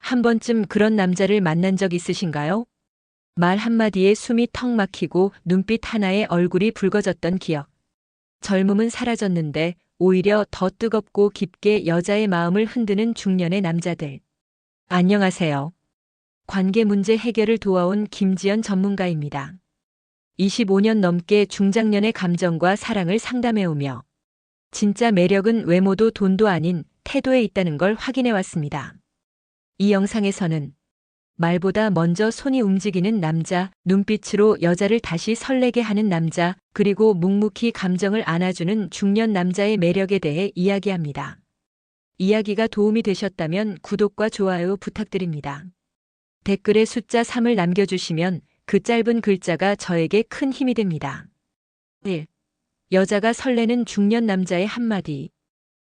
한 번쯤 그런 남자를 만난 적 있으신가요? 말 한마디에 숨이 턱 막히고 눈빛 하나에 얼굴이 붉어졌던 기억. 젊음은 사라졌는데 오히려 더 뜨겁고 깊게 여자의 마음을 흔드는 중년의 남자들. 안녕하세요. 관계 문제 해결을 도와온 김지연 전문가입니다. 25년 넘게 중장년의 감정과 사랑을 상담해오며 진짜 매력은 외모도 돈도 아닌 태도에 있다는 걸 확인해 왔습니다. 이 영상에서는 말보다 먼저 손이 움직이는 남자, 눈빛으로 여자를 다시 설레게 하는 남자, 그리고 묵묵히 감정을 안아주는 중년 남자의 매력에 대해 이야기합니다. 이야기가 도움이 되셨다면 구독과 좋아요 부탁드립니다. 댓글에 숫자 3을 남겨주시면 그 짧은 글자가 저에게 큰 힘이 됩니다. 1. 여자가 설레는 중년 남자의 한마디.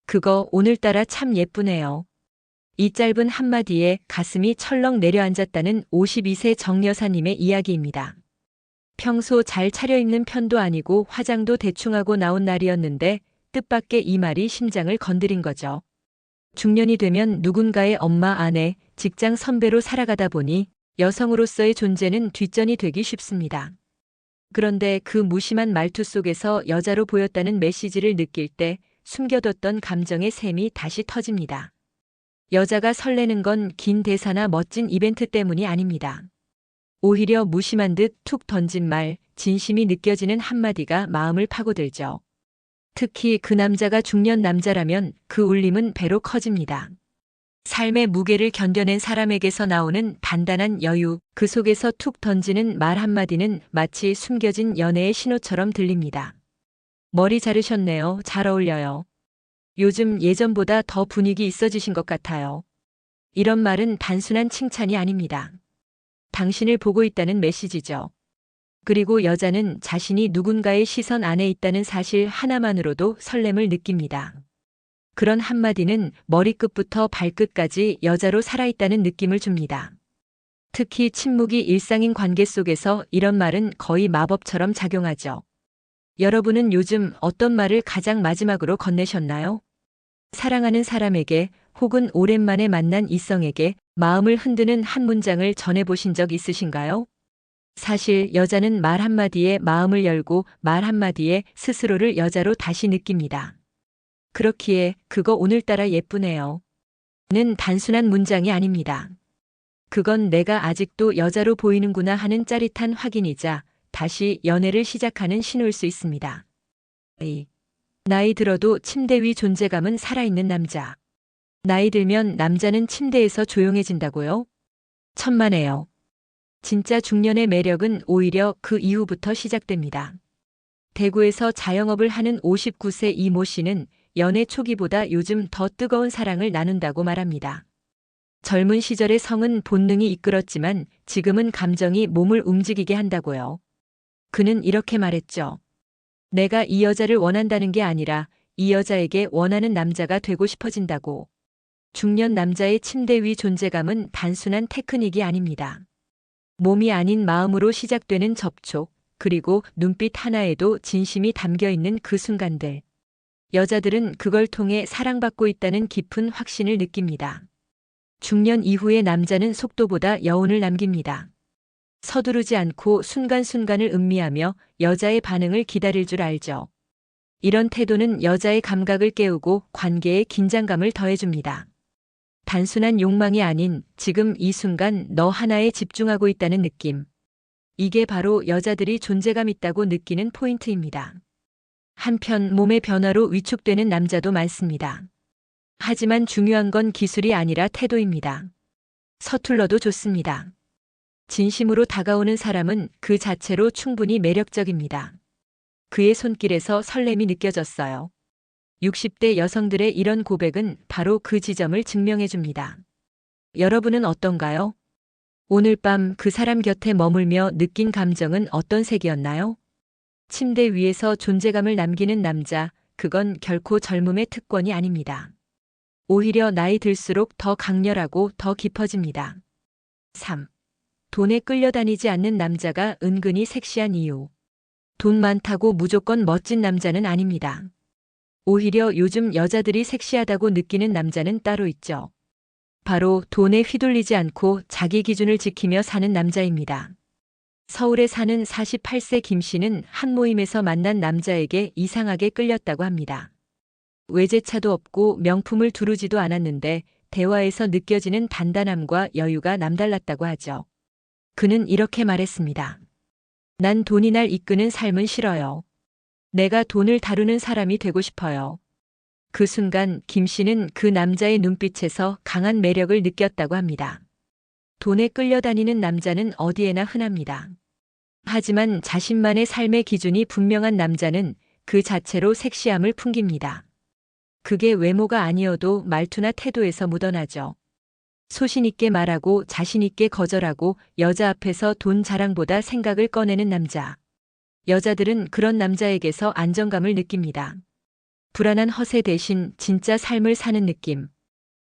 그거 오늘따라 참 예쁘네요. 이 짧은 한마디에 가슴이 철렁 내려앉았다는 52세 정여사님의 이야기입니다. 평소 잘 차려입는 편도 아니고 화장도 대충 하고 나온 날이었는데 뜻밖의 이 말이 심장을 건드린 거죠. 중년이 되면 누군가의 엄마, 아내, 직장 선배로 살아가다 보니 여성으로서의 존재는 뒷전이 되기 쉽습니다. 그런데 그 무심한 말투 속에서 여자로 보였다는 메시지를 느낄 때 숨겨뒀던 감정의 샘이 다시 터집니다. 여자가 설레는 건 긴 대사나 멋진 이벤트 때문이 아닙니다. 오히려 무심한 듯 툭 던진 말, 진심이 느껴지는 한마디가 마음을 파고들죠. 특히 그 남자가 중년 남자라면 그 울림은 배로 커집니다. 삶의 무게를 견뎌낸 사람에게서 나오는 단단한 여유, 그 속에서 툭 던지는 말 한마디는 마치 숨겨진 연애의 신호처럼 들립니다. 머리 자르셨네요. 잘 어울려요. 요즘 예전보다 더 분위기 있어지신 것 같아요. 이런 말은 단순한 칭찬이 아닙니다. 당신을 보고 있다는 메시지죠. 그리고 여자는 자신이 누군가의 시선 안에 있다는 사실 하나만으로도 설렘을 느낍니다. 그런 한마디는 머리끝부터 발끝까지 여자로 살아있다는 느낌을 줍니다. 특히 침묵이 일상인 관계 속에서 이런 말은 거의 마법처럼 작용하죠. 여러분은 요즘 어떤 말을 가장 마지막으로 건네셨나요? 사랑하는 사람에게 혹은 오랜만에 만난 이성에게 마음을 흔드는 한 문장을 전해보신 적 있으신가요? 사실 여자는 말 한마디에 마음을 열고 말 한마디에 스스로를 여자로 다시 느낍니다. 그렇기에 그거 오늘따라 예쁘네요. 는 단순한 문장이 아닙니다. 그건 내가 아직도 여자로 보이는구나 하는 짜릿한 확인이자 다시 연애를 시작하는 신호일 수 있습니다. 나이 들어도 침대 위 존재감은 살아있는 남자. 나이 들면 남자는 침대에서 조용해진다고요? 천만에요. 진짜 중년의 매력은 오히려 그 이후부터 시작됩니다. 대구에서 자영업을 하는 59세 이모 씨는 연애 초기보다 요즘 더 뜨거운 사랑을 나눈다고 말합니다. 젊은 시절의 성은 본능이 이끌었지만 지금은 감정이 몸을 움직이게 한다고요. 그는 이렇게 말했죠. 내가 이 여자를 원한다는 게 아니라 이 여자에게 원하는 남자가 되고 싶어진다고. 중년 남자의 침대 위 존재감은 단순한 테크닉이 아닙니다. 몸이 아닌 마음으로 시작되는 접촉, 그리고 눈빛 하나에도 진심이 담겨 있는 그 순간들. 여자들은 그걸 통해 사랑받고 있다는 깊은 확신을 느낍니다. 중년 이후의 남자는 속도보다 여운을 남깁니다. 서두르지 않고 순간순간을 음미하며 여자의 반응을 기다릴 줄 알죠. 이런 태도는 여자의 감각을 깨우고 관계에 긴장감을 더해줍니다. 단순한 욕망이 아닌 지금 이 순간 너 하나에 집중하고 있다는 느낌. 이게 바로 여자들이 존재감 있다고 느끼는 포인트입니다. 한편 몸의 변화로 위축되는 남자도 많습니다. 하지만 중요한 건 기술이 아니라 태도입니다. 서툴러도 좋습니다. 진심으로 다가오는 사람은 그 자체로 충분히 매력적입니다. 그의 손길에서 설렘이 느껴졌어요. 60대 여성들의 이런 고백은 바로 그 지점을 증명해 줍니다. 여러분은 어떤가요? 오늘 밤 그 사람 곁에 머물며 느낀 감정은 어떤 색이었나요? 침대 위에서 존재감을 남기는 남자, 그건 결코 젊음의 특권이 아닙니다. 오히려 나이 들수록 더 강렬하고 더 깊어집니다. 3. 돈에 끌려다니지 않는 남자가 은근히 섹시한 이유. 돈 많다고 무조건 멋진 남자는 아닙니다. 오히려 요즘 여자들이 섹시하다고 느끼는 남자는 따로 있죠. 바로 돈에 휘둘리지 않고 자기 기준을 지키며 사는 남자입니다. 서울에 사는 48세 김 씨는 한 모임에서 만난 남자에게 이상하게 끌렸다고 합니다. 외제차도 없고 명품을 두르지도 않았는데 대화에서 느껴지는 단단함과 여유가 남달랐다고 하죠. 그는 이렇게 말했습니다. 난 돈이 날 이끄는 삶은 싫어요. 내가 돈을 다루는 사람이 되고 싶어요. 그 순간 김 씨는 그 남자의 눈빛에서 강한 매력을 느꼈다고 합니다. 돈에 끌려다니는 남자는 어디에나 흔합니다. 하지만 자신만의 삶의 기준이 분명한 남자는 그 자체로 섹시함을 풍깁니다. 그게 외모가 아니어도 말투나 태도에서 묻어나죠. 소신 있게 말하고 자신 있게 거절하고 여자 앞에서 돈 자랑보다 생각을 꺼내는 남자. 여자들은 그런 남자에게서 안정감을 느낍니다. 불안한 허세 대신 진짜 삶을 사는 느낌.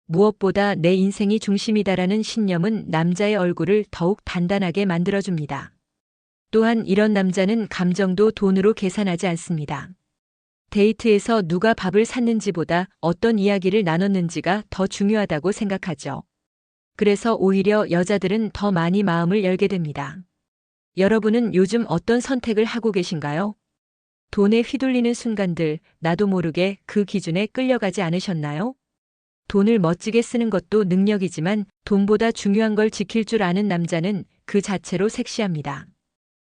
무엇보다 내 인생이 중심이다라는 신념은 남자의 얼굴을 더욱 단단하게 만들어줍니다. 또한 이런 남자는 감정도 돈으로 계산하지 않습니다. 데이트에서 누가 밥을 샀는지보다 어떤 이야기를 나눴는지가 더 중요하다고 생각하죠. 그래서 오히려 여자들은 더 많이 마음을 열게 됩니다. 여러분은 요즘 어떤 선택을 하고 계신가요? 돈에 휘둘리는 순간들, 나도 모르게 그 기준에 끌려가지 않으셨나요? 돈을 멋지게 쓰는 것도 능력이지만 돈보다 중요한 걸 지킬 줄 아는 남자는 그 자체로 섹시합니다.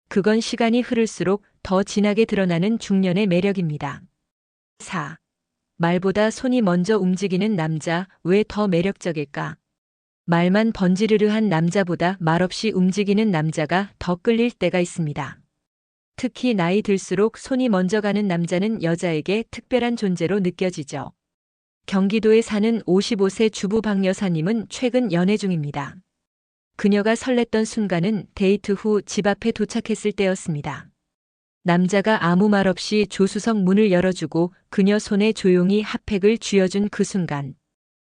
그건 시간이 흐를수록 더 진하게 드러나는 중년의 매력입니다. 4. 말보다 손이 먼저 움직이는 남자, 왜 더 매력적일까? 말만 번지르르한 남자보다 말없이 움직이는 남자가 더 끌릴 때가 있습니다. 특히 나이 들수록 손이 먼저 가는 남자는 여자에게 특별한 존재로 느껴지죠. 경기도에 사는 55세 주부 박 여사님은 최근 연애 중입니다. 그녀가 설렜던 순간은 데이트 후 집 앞에 도착했을 때였습니다. 남자가 아무 말 없이 조수석 문을 열어주고 그녀 손에 조용히 핫팩을 쥐어준 그 순간.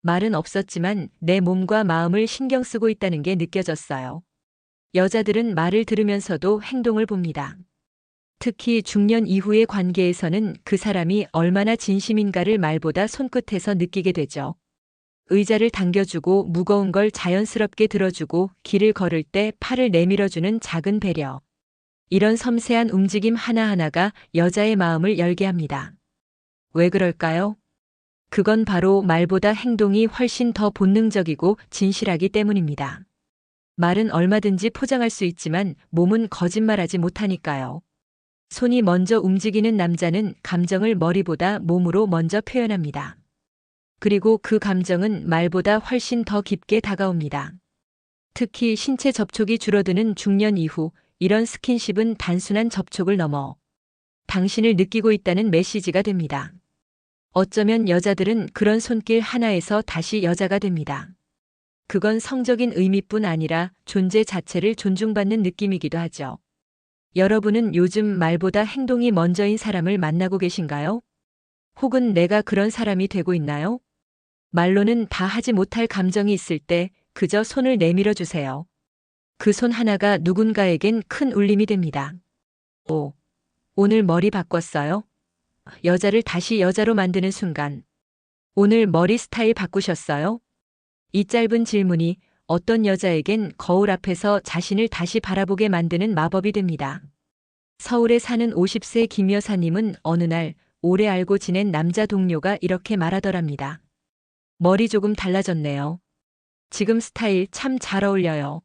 말은 없었지만 내 몸과 마음을 신경 쓰고 있다는 게 느껴졌어요. 여자들은 말을 들으면서도 행동을 봅니다. 특히 중년 이후의 관계에서는 그 사람이 얼마나 진심인가를 말보다 손끝에서 느끼게 되죠. 의자를 당겨주고 무거운 걸 자연스럽게 들어주고 길을 걸을 때 팔을 내밀어주는 작은 배려. 이런 섬세한 움직임 하나하나가 여자의 마음을 열게 합니다. 왜 그럴까요? 그건 바로 말보다 행동이 훨씬 더 본능적이고 진실하기 때문입니다. 말은 얼마든지 포장할 수 있지만 몸은 거짓말하지 못하니까요. 손이 먼저 움직이는 남자는 감정을 머리보다 몸으로 먼저 표현합니다. 그리고 그 감정은 말보다 훨씬 더 깊게 다가옵니다. 특히 신체 접촉이 줄어드는 중년 이후 이런 스킨십은 단순한 접촉을 넘어 당신을 느끼고 있다는 메시지가 됩니다. 어쩌면 여자들은 그런 손길 하나에서 다시 여자가 됩니다. 그건 성적인 의미뿐 아니라 존재 자체를 존중받는 느낌이기도 하죠. 여러분은 요즘 말보다 행동이 먼저인 사람을 만나고 계신가요? 혹은 내가 그런 사람이 되고 있나요? 말로는 다 하지 못할 감정이 있을 때 그저 손을 내밀어 주세요. 그 손 하나가 누군가에겐 큰 울림이 됩니다. 오, 오늘 머리 바꿨어요? 여자를 다시 여자로 만드는 순간. 오늘 머리 스타일 바꾸셨어요? 이 짧은 질문이 어떤 여자에겐 거울 앞에서 자신을 다시 바라보게 만드는 마법이 됩니다. 서울에 사는 50세 김 여사님은 어느 날 오래 알고 지낸 남자 동료가 이렇게 말하더랍니다. 머리 조금 달라졌네요. 지금 스타일 참 잘 어울려요.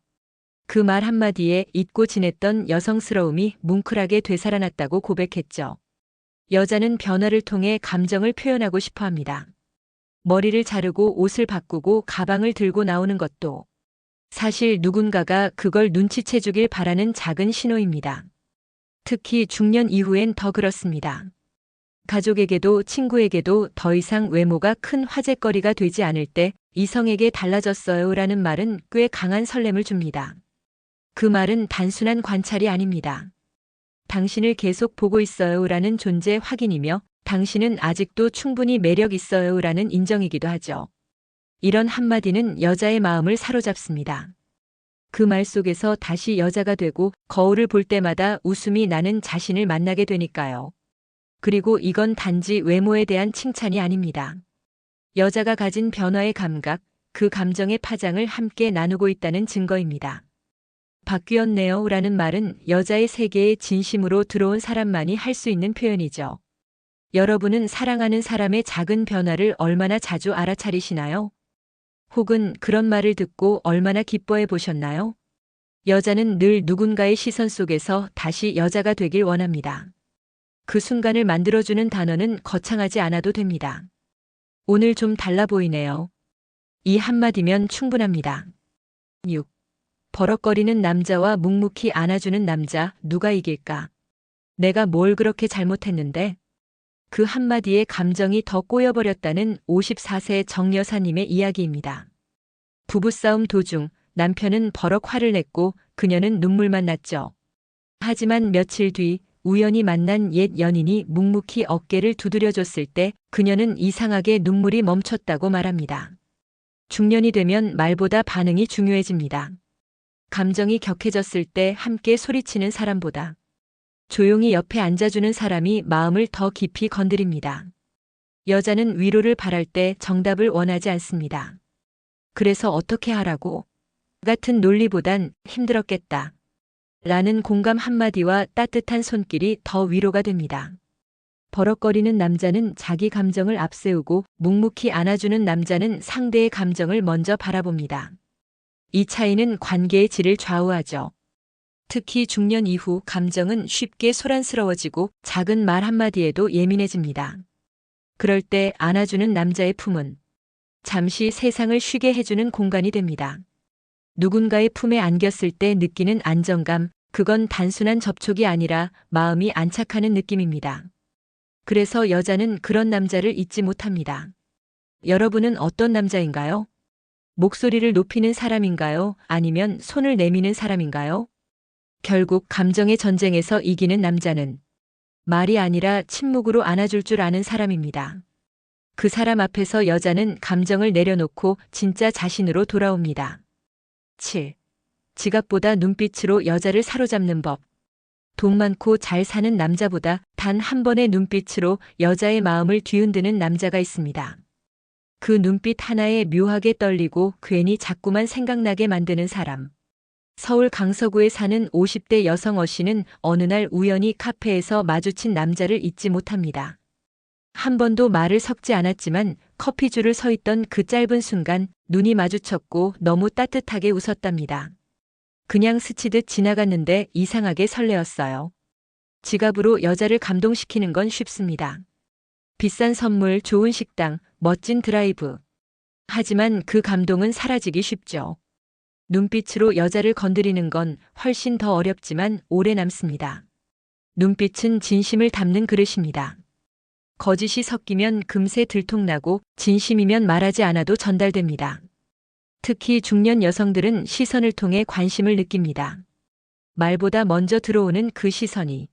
그 말 한마디에 잊고 지냈던 여성스러움이 뭉클하게 되살아났다고 고백했죠. 여자는 변화를 통해 감정을 표현하고 싶어 합니다. 머리를 자르고 옷을 바꾸고 가방을 들고 나오는 것도 사실 누군가가 그걸 눈치채주길 바라는 작은 신호입니다. 특히 중년 이후엔 더 그렇습니다. 가족에게도 친구에게도 더 이상 외모가 큰 화제거리가 되지 않을 때 이성에게 달라졌어요 라는 말은 꽤 강한 설렘을 줍니다. 그 말은 단순한 관찰이 아닙니다. 당신을 계속 보고 있어요 라는 존재 확인이며 당신은 아직도 충분히 매력 있어요 라는 인정이기도 하죠. 이런 한마디는 여자의 마음을 사로잡습니다. 그 말 속에서 다시 여자가 되고 거울을 볼 때마다 웃음이 나는 자신을 만나게 되니까요. 그리고 이건 단지 외모에 대한 칭찬이 아닙니다. 여자가 가진 변화의 감각, 그 감정의 파장을 함께 나누고 있다는 증거입니다. 바뀌었네요 라는 말은 여자의 세계에 진심으로 들어온 사람만이 할 수 있는 표현이죠. 여러분은 사랑하는 사람의 작은 변화를 얼마나 자주 알아차리시나요? 혹은 그런 말을 듣고 얼마나 기뻐해 보셨나요? 여자는 늘 누군가의 시선 속에서 다시 여자가 되길 원합니다. 그 순간을 만들어주는 단어는 거창하지 않아도 됩니다. 오늘 좀 달라 보이네요. 이 한마디면 충분합니다. 6. 버럭거리는 남자와 묵묵히 안아주는 남자, 누가 이길까? 내가 뭘 그렇게 잘못했는데? 그 한마디에 감정이 더 꼬여버렸다는 54세 정 여사님의 이야기입니다. 부부싸움 도중 남편은 버럭 화를 냈고 그녀는 눈물만 났죠. 하지만 며칠 뒤 우연히 만난 옛 연인이 묵묵히 어깨를 두드려줬을 때 그녀는 이상하게 눈물이 멈췄다고 말합니다. 중년이 되면 말보다 반응이 중요해집니다. 감정이 격해졌을 때 함께 소리치는 사람보다 조용히 옆에 앉아주는 사람이 마음을 더 깊이 건드립니다. 여자는 위로를 바랄 때 정답을 원하지 않습니다. 그래서 어떻게 하라고? 같은 논리보단 힘들었겠다. 라는 공감 한마디와 따뜻한 손길이 더 위로가 됩니다. 버럭거리는 남자는 자기 감정을 앞세우고 묵묵히 안아주는 남자는 상대의 감정을 먼저 바라봅니다. 이 차이는 관계의 질을 좌우하죠. 특히 중년 이후 감정은 쉽게 소란스러워지고 작은 말 한마디에도 예민해집니다. 그럴 때 안아주는 남자의 품은 잠시 세상을 쉬게 해주는 공간이 됩니다. 누군가의 품에 안겼을 때 느끼는 안정감, 그건 단순한 접촉이 아니라 마음이 안착하는 느낌입니다. 그래서 여자는 그런 남자를 잊지 못합니다. 여러분은 어떤 남자인가요? 목소리를 높이는 사람인가요? 아니면 손을 내미는 사람인가요? 결국 감정의 전쟁에서 이기는 남자는 말이 아니라 침묵으로 안아줄 줄 아는 사람입니다. 그 사람 앞에서 여자는 감정을 내려놓고 진짜 자신으로 돌아옵니다. 7. 지갑보다 눈빛으로 여자를 사로잡는 법. 돈 많고 잘 사는 남자보다 단 한 번의 눈빛으로 여자의 마음을 뒤흔드는 남자가 있습니다. 그 눈빛 하나에 묘하게 떨리고 괜히 자꾸만 생각나게 만드는 사람. 서울 강서구에 사는 50대 여성 어씨는 어느 날 우연히 카페에서 마주친 남자를 잊지 못합니다. 한 번도 말을 섞지 않았지만 커피줄을 서 있던 그 짧은 순간 눈이 마주쳤고 너무 따뜻하게 웃었답니다. 그냥 스치듯 지나갔는데 이상하게 설레었어요. 지갑으로 여자를 감동시키는 건 쉽습니다. 비싼 선물, 좋은 식당, 멋진 드라이브. 하지만 그 감동은 사라지기 쉽죠. 눈빛으로 여자를 건드리는 건 훨씬 더 어렵지만 오래 남습니다. 눈빛은 진심을 담는 그릇입니다. 거짓이 섞이면 금세 들통나고 진심이면 말하지 않아도 전달됩니다. 특히 중년 여성들은 시선을 통해 관심을 느낍니다. 말보다 먼저 들어오는 그 시선이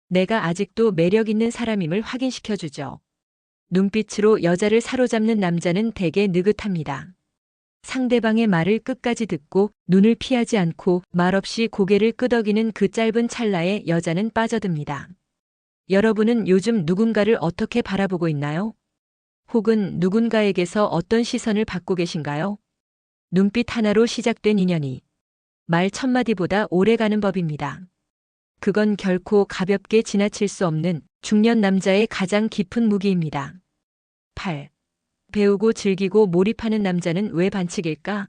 내가 아직도 매력 있는 사람임을 확인시켜주죠. 눈빛으로 여자를 사로잡는 남자는 대개 느긋합니다. 상대방의 말을 끝까지 듣고 눈을 피하지 않고 말없이 고개를 끄덕이는 그 짧은 찰나에 여자는 빠져듭니다. 여러분은 요즘 누군가를 어떻게 바라보고 있나요? 혹은 누군가에게서 어떤 시선을 받고 계신가요? 눈빛 하나로 시작된 인연이 말 천마디보다 오래가는 법입니다. 그건 결코 가볍게 지나칠 수 없는 중년 남자의 가장 깊은 무기입니다. 8. 배우고 즐기고 몰입하는 남자는 왜 반칙일까?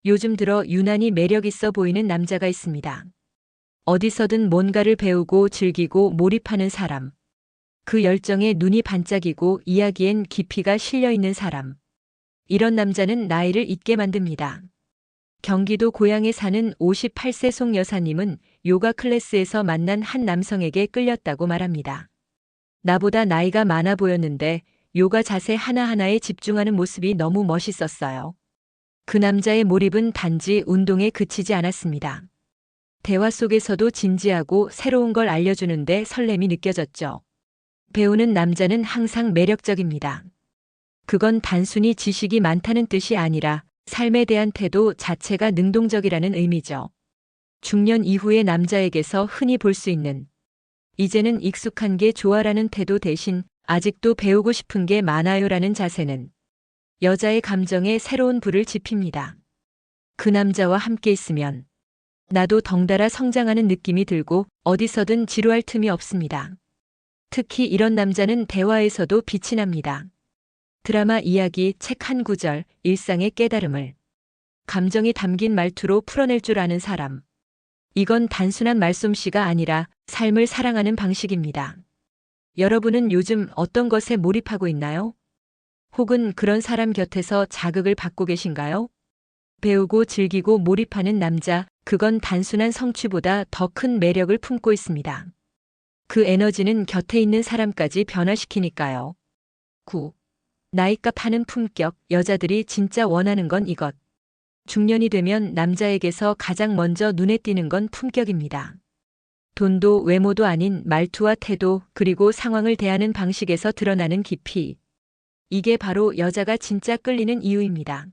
요즘 들어 유난히 매력 있어 보이는 남자가 있습니다. 어디서든 뭔가를 배우고 즐기고 몰입하는 사람. 그 열정에 눈이 반짝이고 이야기엔 깊이가 실려 있는 사람. 이런 남자는 나이를 잊게 만듭니다. 경기도 고양에 사는 58세 송 여사님은 요가 클래스에서 만난 한 남성에게 끌렸다고 말합니다. 나보다 나이가 많아 보였는데 요가 자세 하나하나에 집중하는 모습이 너무 멋있었어요. 그 남자의 몰입은 단지 운동에 그치지 않았습니다. 대화 속에서도 진지하고 새로운 걸 알려주는데 설렘이 느껴졌죠. 배우는 남자는 항상 매력적입니다. 그건 단순히 지식이 많다는 뜻이 아니라 삶에 대한 태도 자체가 능동적이라는 의미죠. 중년 이후의 남자에게서 흔히 볼 수 있는 이제는 익숙한 게 좋아라는 태도 대신 아직도 배우고 싶은 게 많아요라는 자세는 여자의 감정에 새로운 불을 지핍니다. 그 남자와 함께 있으면 나도 덩달아 성장하는 느낌이 들고 어디서든 지루할 틈이 없습니다. 특히 이런 남자는 대화에서도 빛이 납니다. 드라마 이야기, 책 한 구절, 일상의 깨달음을 감정이 담긴 말투로 풀어낼 줄 아는 사람. 이건 단순한 말솜씨가 아니라 삶을 사랑하는 방식입니다. 여러분은 요즘 어떤 것에 몰입하고 있나요? 혹은 그런 사람 곁에서 자극을 받고 계신가요? 배우고 즐기고 몰입하는 남자, 그건 단순한 성취보다 더 큰 매력을 품고 있습니다. 그 에너지는 곁에 있는 사람까지 변화시키니까요. 9. 나이값 하는 품격, 여자들이 진짜 원하는 건 이것. 중년이 되면 남자에게서 가장 먼저 눈에 띄는 건 품격입니다. 돈도 외모도 아닌 말투와 태도, 그리고 상황을 대하는 방식에서 드러나는 깊이. 이게 바로 여자가 진짜 끌리는 이유입니다.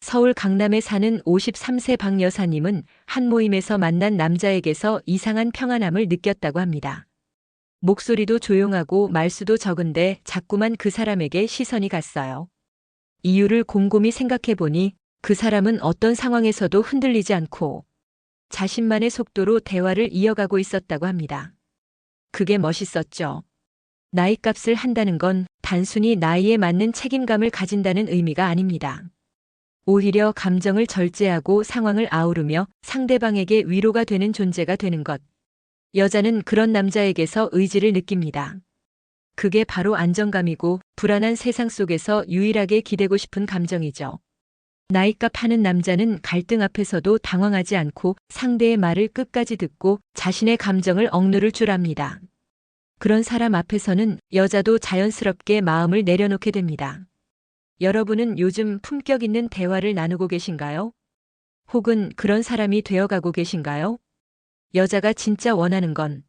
서울 강남에 사는 53세 박 여사님은 한 모임에서 만난 남자에게서 이상한 평안함을 느꼈다고 합니다. 목소리도 조용하고 말수도 적은데 자꾸만 그 사람에게 시선이 갔어요. 이유를 곰곰이 생각해 보니 그 사람은 어떤 상황에서도 흔들리지 않고 자신만의 속도로 대화를 이어가고 있었다고 합니다. 그게 멋있었죠. 나이값을 한다는 건 단순히 나이에 맞는 책임감을 가진다는 의미가 아닙니다. 오히려 감정을 절제하고 상황을 아우르며 상대방에게 위로가 되는 존재가 되는 것. 여자는 그런 남자에게서 의지를 느낍니다. 그게 바로 안정감이고 불안한 세상 속에서 유일하게 기대고 싶은 감정이죠. 나이값 하는 남자는 갈등 앞에서도 당황하지 않고 상대의 말을 끝까지 듣고 자신의 감정을 억누를 줄 압니다. 그런 사람 앞에서는 여자도 자연스럽게 마음을 내려놓게 됩니다. 여러분은 요즘 품격 있는 대화를 나누고 계신가요? 혹은 그런 사람이 되어가고 계신가요? 여자가 진짜 원하는 건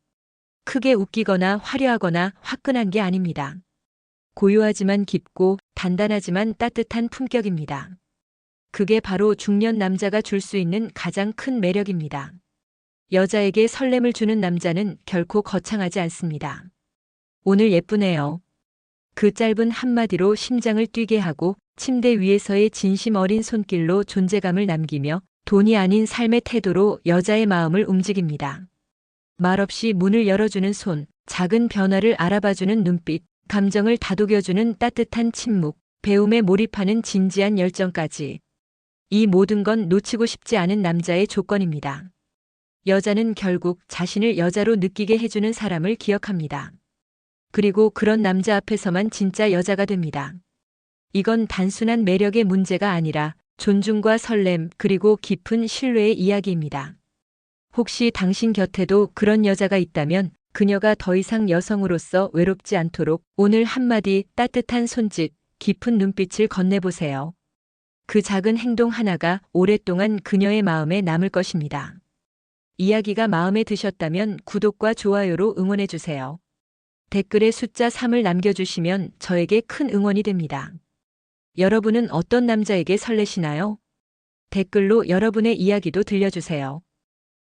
크게 웃기거나 화려하거나 화끈한 게 아닙니다. 고요하지만 깊고 단단하지만 따뜻한 품격입니다. 그게 바로 중년 남자가 줄 수 있는 가장 큰 매력입니다. 여자에게 설렘을 주는 남자는 결코 거창하지 않습니다. 오늘 예쁘네요. 그 짧은 한마디로 심장을 뛰게 하고 침대 위에서의 진심 어린 손길로 존재감을 남기며 돈이 아닌 삶의 태도로 여자의 마음을 움직입니다. 말없이 문을 열어주는 손, 작은 변화를 알아봐주는 눈빛, 감정을 다독여주는 따뜻한 침묵, 배움에 몰입하는 진지한 열정까지. 이 모든 건 놓치고 싶지 않은 남자의 조건입니다. 여자는 결국 자신을 여자로 느끼게 해주는 사람을 기억합니다. 그리고 그런 남자 앞에서만 진짜 여자가 됩니다. 이건 단순한 매력의 문제가 아니라 존중과 설렘 그리고 깊은 신뢰의 이야기입니다. 혹시 당신 곁에도 그런 여자가 있다면 그녀가 더 이상 여성으로서 외롭지 않도록 오늘 한마디 따뜻한 손짓, 깊은 눈빛을 건네보세요. 그 작은 행동 하나가 오랫동안 그녀의 마음에 남을 것입니다. 이야기가 마음에 드셨다면 구독과 좋아요로 응원해주세요. 댓글에 숫자 3을 남겨주시면 저에게 큰 응원이 됩니다. 여러분은 어떤 남자에게 설레시나요? 댓글로 여러분의 이야기도 들려주세요.